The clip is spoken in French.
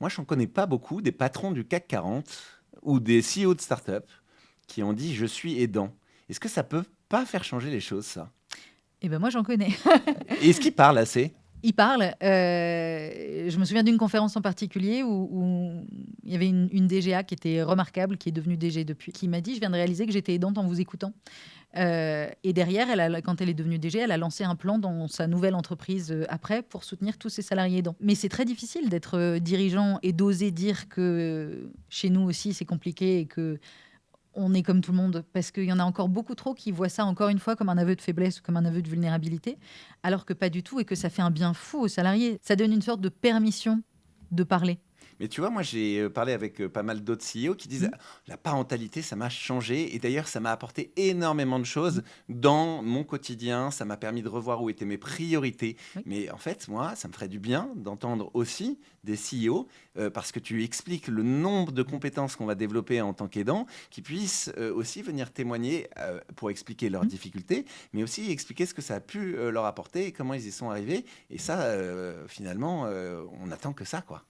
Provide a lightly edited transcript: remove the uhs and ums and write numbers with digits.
Moi, je n'en connais pas beaucoup des patrons du CAC 40 ou des CEO de start-up qui ont dit: «Je suis aidant». Est-ce que ça peut pas faire changer les choses, ça? Eh ben moi, j'en connais. Et est-ce qu'ils parlent assez? Il parle. Je me souviens d'une conférence en particulier où il y avait une DGA qui était remarquable, qui est devenue DG depuis, qui m'a dit: «Je viens de réaliser que j'étais aidante en vous écoutant». Et derrière, quand elle est devenue DG, elle a lancé un plan dans sa nouvelle entreprise après pour soutenir tous ses salariés aidants. Mais c'est très difficile d'être dirigeant et d'oser dire que chez nous aussi c'est compliqué et que on est comme tout le monde, parce qu'il y en a encore beaucoup trop qui voient ça, encore une fois, comme un aveu de faiblesse ou comme un aveu de vulnérabilité, alors que pas du tout, et que ça fait un bien fou aux salariés. Ça donne une sorte de permission de parler. Mais tu vois, moi, j'ai parlé avec pas mal d'autres CEO qui disent: Mm. «La parentalité, ça m'a changé et d'ailleurs, ça m'a apporté énormément de Mm. choses dans mon quotidien. Ça m'a permis de revoir où étaient mes priorités». Oui. Mais en fait, moi, ça me ferait du bien d'entendre aussi des CEO, parce que tu expliques le nombre de compétences qu'on va développer en tant qu'aidant, qui puissent aussi venir témoigner pour expliquer leurs Mm. difficultés, mais aussi expliquer ce que ça a pu leur apporter et comment ils y sont arrivés. Et ça, finalement, on attend que ça, quoi.